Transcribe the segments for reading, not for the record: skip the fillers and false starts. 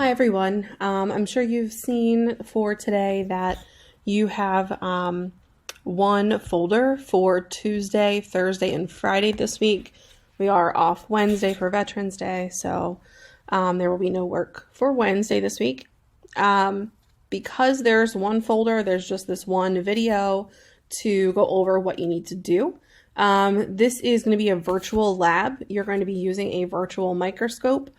Hi everyone. I'm sure you've seen for today that you have one folder for Tuesday, Thursday, and Friday this week. We are off Wednesday for Veterans Day, so there will be no work for Wednesday this week. Because there's one folder, there's just this one video to go over what you need to do. This is going to be a virtual lab. You're going to be using a virtual microscope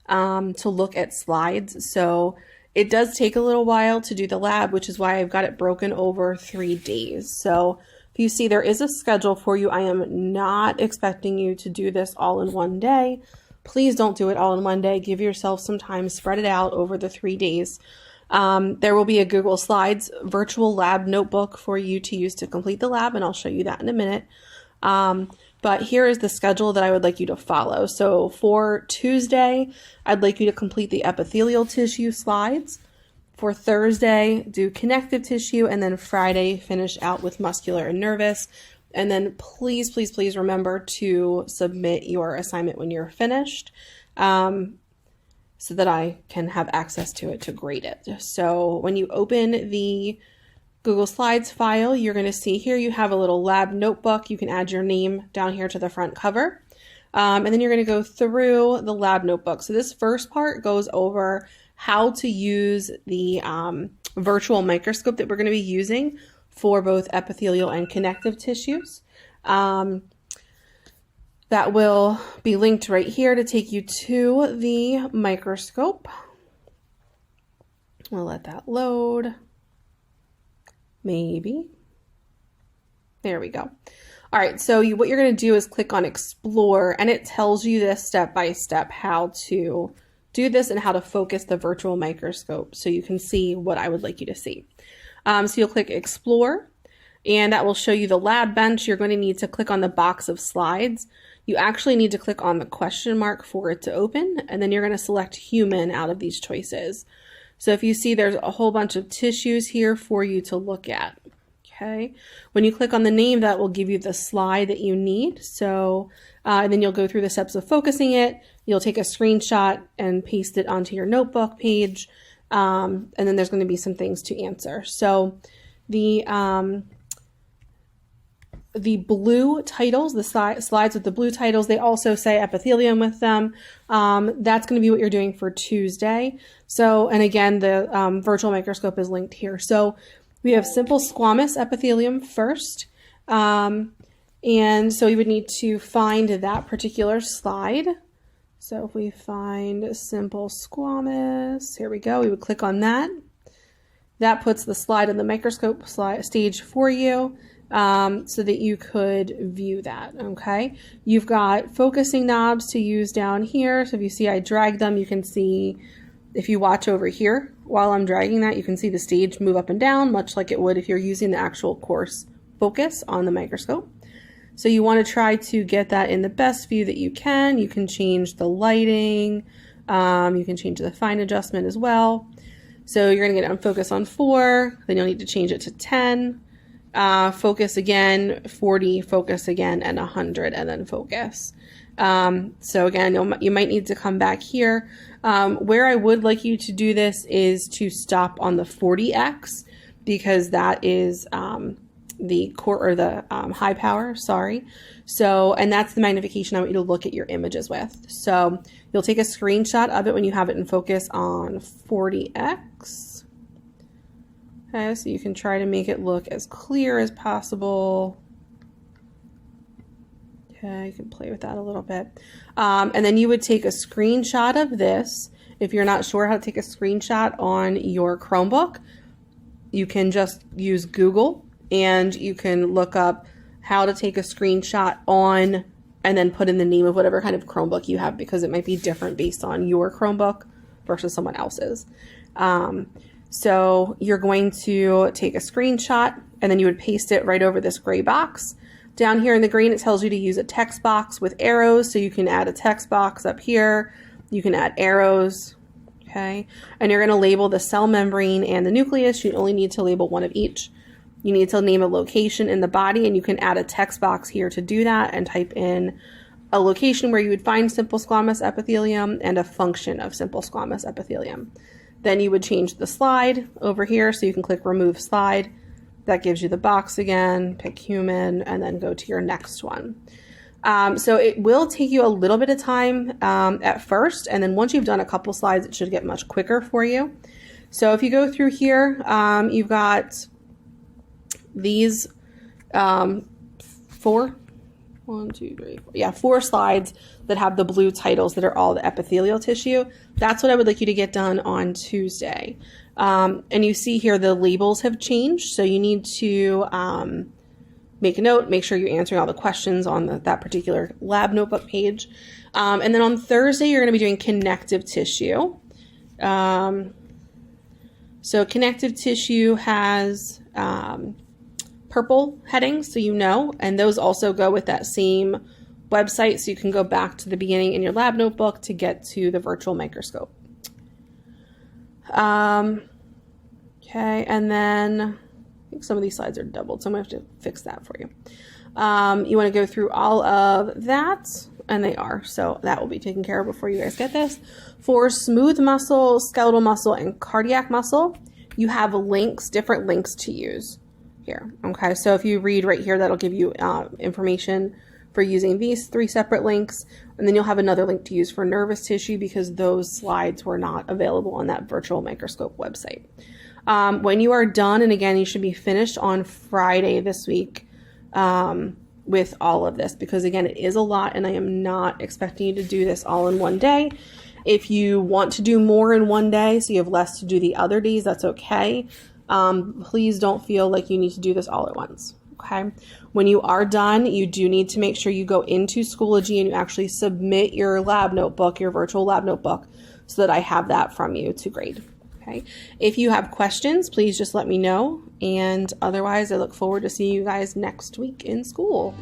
to look at slides. So it does take a little while to do the lab, which is why I've got it broken over 3 days. So if you see there is a schedule for you, I am not expecting you to do this all in one day. Please don't do it all in one day. Give yourself some time, spread it out over the 3 days. There will be a Google Slides virtual lab notebook for you to use to complete the lab, and I'll show you that in a minute. But here is the schedule that I would like you to follow. So for Tuesday, I'd like you to complete the epithelial tissue slides. For Thursday, do connective tissue, and then Friday, finish out with muscular and nervous. And then please, please, please remember to submit your assignment when you're finished, so that I can have access to it to grade it. So when you open the Google Slides file, you're going to see here you have a little lab notebook. You can add your name down here to the front cover. And then you're going to go through the lab notebook. So this first part goes over how to use the virtual microscope that we're going to be using for both epithelial and connective tissues. That will be linked right here to take you to the microscope. We'll let that load. Maybe. There we go. All right, so what you're going to do is click on Explore, and it tells you this step by step how to do this and how to focus the virtual microscope so you can see what I would like you to see. So you'll click Explore, and that will show you the lab bench. You're going to need to click on the box of slides. You actually need to click on the question mark for it to open, and then you're going to select human out of these choices. So if you see there's a whole bunch of tissues here for you to look at, okay? When you click on the name, that will give you the slide that you need. So, and then you'll go through the steps of focusing it. You'll take a screenshot and paste it onto your notebook page. And then there's going to be some things to answer. So the blue titles, the slides with the blue titles, they also say epithelium with them. That's going to be what you're doing for Tuesday. So, and again, the virtual microscope is linked here. So we have simple squamous epithelium first. And so you would need to find that particular slide. So if we find simple squamous, here we go. We would click on that. That puts the slide in the microscope stage for you. So that you could view that, okay? You've got focusing knobs to use down here. So if you see I drag them, you can see, if you watch over here, while I'm dragging that, you can see the stage move up and down, much like it would if you're using the actual coarse focus on the microscope. So you want to try to get that in the best view that you can. You can change the lighting. You can change the fine adjustment as well. So you're going to get on focus on 4, then you'll need to change it to 10. Focus again, 40, focus again, and 100, and then focus. So again, you might need to come back here. Where I would like you to do this is to stop on the 40x, because that is the core, or the high power, sorry. So, and that's the magnification I want you to look at your images with. So you'll take a screenshot of it when you have it in focus on 40x. Okay, so you can try to make it look as clear as possible. Okay, you can play with that a little bit. And then you would take a screenshot of this. If you're not sure how to take a screenshot on your Chromebook, you can just use Google, and you can look up how to take a screenshot on, and then put in the name of whatever kind of Chromebook you have, because it might be different based on your Chromebook versus someone else's. So you're going to take a screenshot, and then you would paste it right over this gray box. Down here in the green, it tells you to use a text box with arrows. So you can add a text box up here. You can add arrows. Okay. And you're going to label the cell membrane and the nucleus. You only need to label one of each. You need to name a location in the body, and you can add a text box here to do that and type in a location where you would find simple squamous epithelium and a function of simple squamous epithelium. Then you would change the slide over here, so you can click remove slide. That gives you the box again, pick human, and then go to your next one. So it will take you a little bit of time at first, and then once you've done a couple slides, it should get much quicker for you. So if you go through here, you've got these four slides that have the blue titles that are all the epithelial tissue. That's what I would like you to get done on Tuesday. And you see here the labels have changed, so you need to make a note, make sure you're answering all the questions on that particular lab notebook page. And then on Thursday, you're going to be doing connective tissue. So connective tissue has purple headings, so you know, and those also go with that same website, so you can go back to the beginning in your lab notebook to get to the virtual microscope. Okay, and then I think some of these slides are doubled, so I'm going to have to fix that for you. You want to go through all of that, and they are, so that will be taken care of before you guys get this. For smooth muscle, skeletal muscle, and cardiac muscle, you have links, different links to use here. Okay, so if you read right here, that'll give you information for using these 3 separate links, and then you'll have another link to use for nervous tissue because those slides were not available on that virtual microscope website. When you are done, and again, you should be finished on Friday this week with all of this, because again, it is a lot, and I am not expecting you to do this all in one day. If you want to do more in one day, so you have less to do the other days, that's okay. Please don't feel like you need to do this all at once. Okay. When you are done, you do need to make sure you go into Schoology and you actually submit your lab notebook, your virtual lab notebook, so that I have that from you to grade. Okay. If you have questions, please just let me know. And otherwise, I look forward to seeing you guys next week in school.